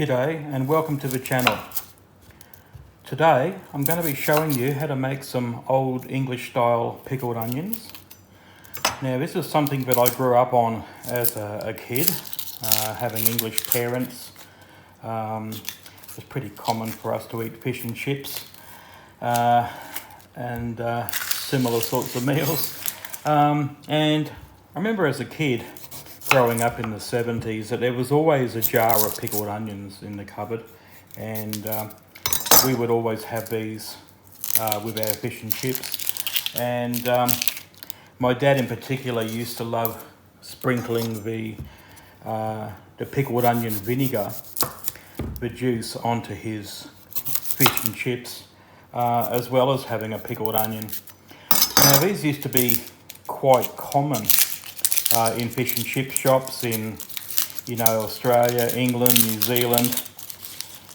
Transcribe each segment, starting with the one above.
G'day and welcome to the channel. Today I'm going to be showing you how to make some old English style pickled onions. Now this is something that I grew up on as a kid, having English parents. It's pretty common for us to eat fish and chips and similar sorts of meals. And I remember as a kid growing up in the 70s that there was always a jar of pickled onions in the cupboard, and we would always have these with our fish and chips. And my dad in particular used to love sprinkling the pickled onion vinegar, the juice, onto his fish and chips, as well as having a pickled onion. Now these used to be quite common in fish and chip shops in, Australia, England, New Zealand,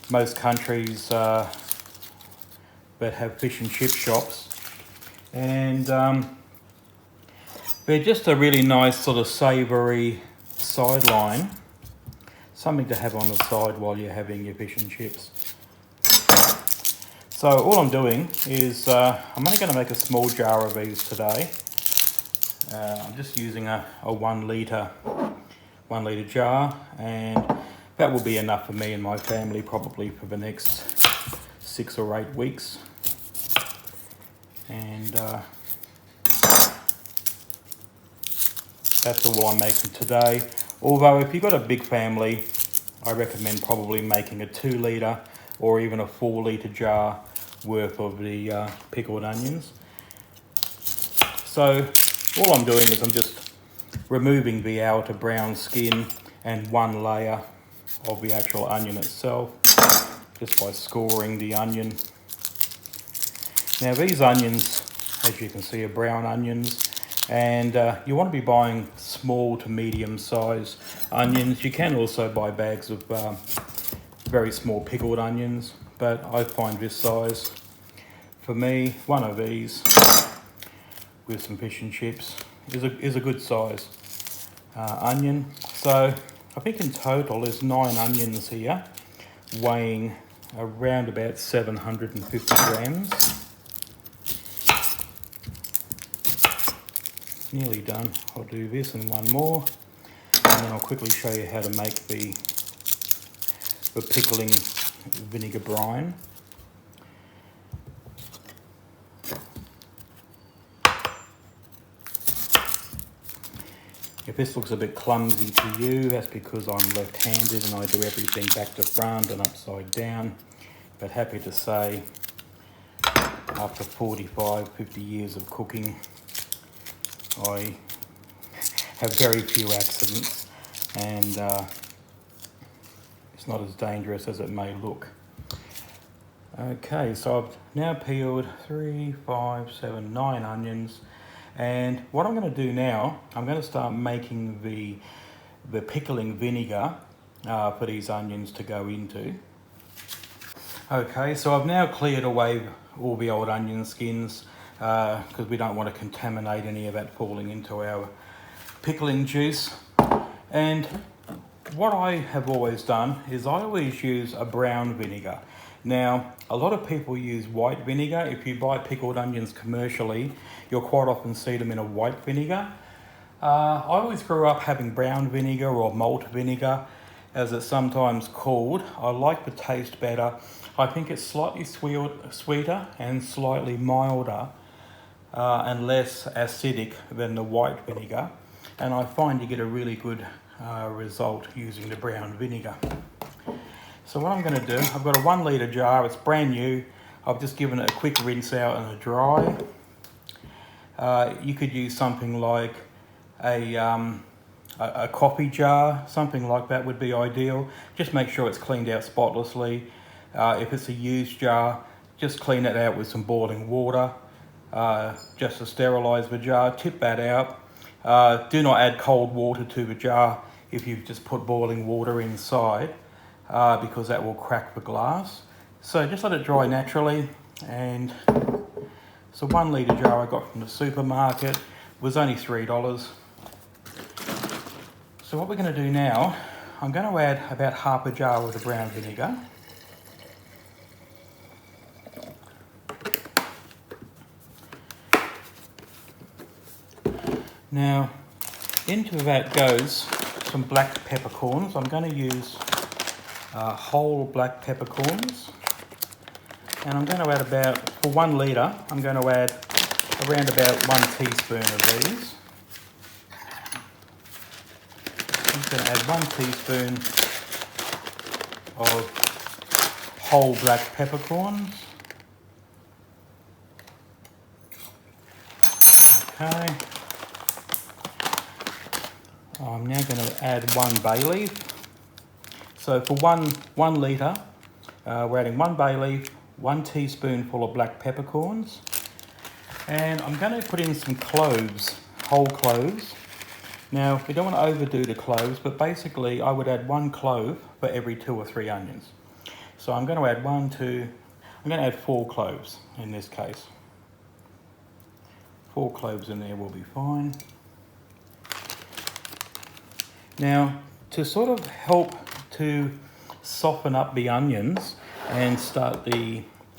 most countries that have fish and chip shops. And they're just a really nice sort of savoury sideline, something to have on the side while you're having your fish and chips. So all I'm doing is I'm only going to make a small jar of these today. I'm just using a 1 litre jar, and that will be enough for me and my family probably for the next 6 or 8 weeks. And that's all I'm making today. Although if you've got a big family, I recommend probably making a 2 litre or even a 4 litre jar worth of the pickled onions. So all I'm doing is I'm just removing the outer brown skin and 1 layer of the actual onion itself, just by scoring the onion. Now these onions, as you can see, are brown onions, and you want to be buying small to medium size onions. You can also buy bags of very small pickled onions, but I find this size, for me, one of these with some fish and chips is a good size onion. So I think in total there's 9 onions here, weighing around about 750 grams. Nearly done. I'll do this and 1 more, and then I'll quickly show you how to make the pickling vinegar brine. If this looks a bit clumsy to you, that's because I'm left-handed and I do everything back to front and upside down. But happy to say, after 45, 50 years of cooking, I have very few accidents, and it's not as dangerous as it may look. Okay, so I've now peeled 3, 5, 7, 9 onions. And what I'm going to do now, I'm going to start making the pickling vinegar for these onions to go into. Okay, so I've now cleared away all the old onion skins because we don't want to contaminate any of that falling into our pickling juice. And what I have always done is I always use a brown vinegar. Now, a lot of people use white vinegar. If you buy pickled onions commercially, you'll quite often see them in a white vinegar. I always grew up having brown vinegar, or malt vinegar, as it's sometimes called. I like the taste better. I think it's slightly sweeter and slightly milder and less acidic than the white vinegar. And I find you get a really good result using the brown vinegar. So what I'm going to do, I've got a 1 litre jar, it's brand new. I've just given it a quick rinse out and a dry. You could use something like a coffee jar, something like that would be ideal. Just make sure it's cleaned out spotlessly. If it's a used jar, just clean it out with some boiling water, just to sterilise the jar. Tip that out. Do not add cold water to the jar if you've just put boiling water inside, because that will crack the glass. So just let it dry naturally. And it's a 1 litre jar I got from the supermarket. It was only $3. So what we're going to do now, I'm going to add about half a jar of the brown vinegar. Now, into that goes some black peppercorns. I'm going to use whole black peppercorns. And I'm going to add about, for 1 litre, I'm going to add around about 1 teaspoon of these. I'm just going to add 1 teaspoon of whole black peppercorns. Okay. I'm now going to add 1 bay leaf. So for one litre, we're adding 1 bay leaf, 1 teaspoonful of black peppercorns, and I'm going to put in some cloves, whole cloves. Now, we don't want to overdo the cloves, but basically I would add 1 clove for every 2 or 3 onions. So I'm going to add I'm going to add 4 cloves in this case. 4 cloves in there will be fine. Now, to sort of help to soften up the onions and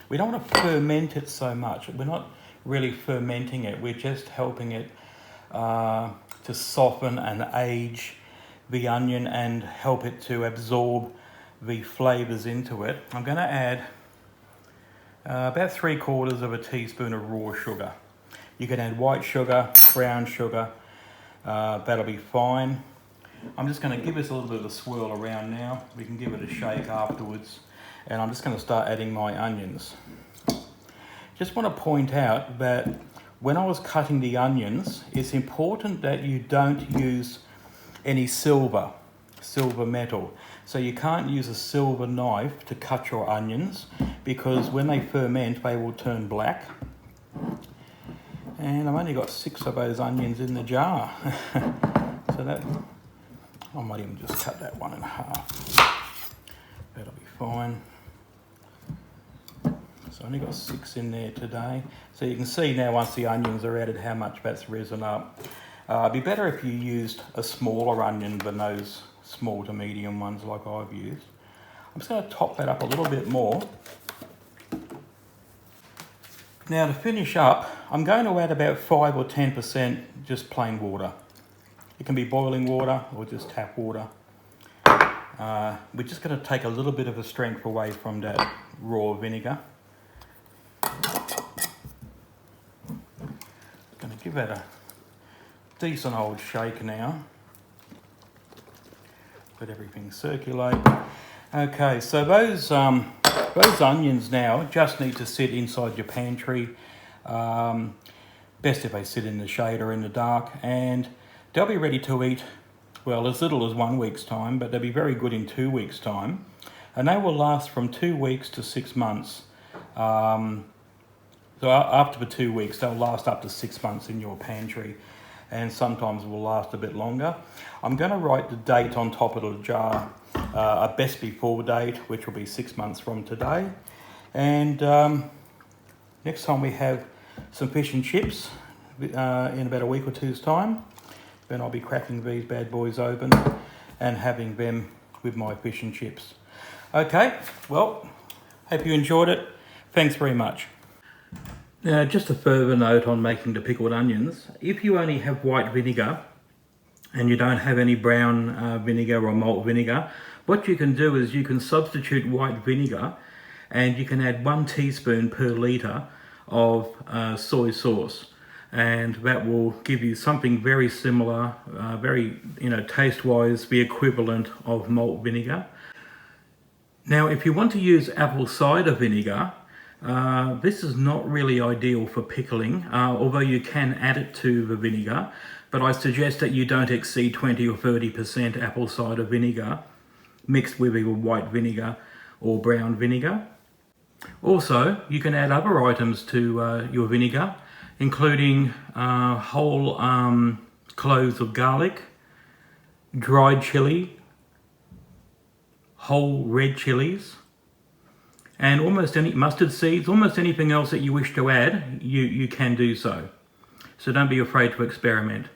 we don't want to ferment it so much. We're not really fermenting it, we're just helping it to soften and age the onion and help it to absorb the flavours into it. I'm going to add about 3/4 of a teaspoon of raw sugar. You can add white sugar, brown sugar, that'll be fine. I'm just going to give this a little bit of a swirl around now. We can give it a shake afterwards. And I'm just going to start adding my onions. Just want to point out that when I was cutting the onions, it's important that you don't use any silver metal. So you can't use a silver knife to cut your onions because when they ferment, they will turn black. And I've only got 6 of those onions in the jar. So that, I might even just cut that one in half. That'll be fine. So I only got 6 in there today. So you can see now once the onions are added how much that's risen up. It'd be better if you used a smaller onion than those small to medium ones like I've used. I'm just going to top that up a little bit more. Now to finish up, I'm going to add about 5 or 10% just plain water. It can be boiling water or just tap water. We're just going to take a little bit of the strength away from that raw vinegar. Going to give that a decent old shake now. Let everything circulate. Okay, so those onions now just need to sit inside your pantry. Best if they sit in the shade or in the dark, and they'll be ready to eat, well, as little as 1 week's time, but they'll be very good in 2 weeks' time. And they will last from 2 weeks to 6 months. So after the 2 weeks, they'll last up to 6 months in your pantry, and sometimes will last a bit longer. I'm going to write the date on top of the jar, a best before date, which will be 6 months from today. And next time we have some fish and chips in about a week or two's time, then I'll be cracking these bad boys open and having them with my fish and chips. Okay, well, hope you enjoyed it. Thanks very much. Now, just a further note on making the pickled onions. If you only have white vinegar and you don't have any brown vinegar or malt vinegar, what you can do is you can substitute white vinegar and you can add 1 teaspoon per litre of soy sauce. And that will give you something very similar, very, taste-wise, the equivalent of malt vinegar. Now, if you want to use apple cider vinegar, this is not really ideal for pickling, although you can add it to the vinegar, but I suggest that you don't exceed 20 or 30% apple cider vinegar mixed with either white vinegar or brown vinegar. Also, you can add other items to your vinegar, including whole cloves of garlic, dried chili, whole red chilies, and almost any mustard seeds, almost anything else that you wish to add, you can do so. So don't be afraid to experiment.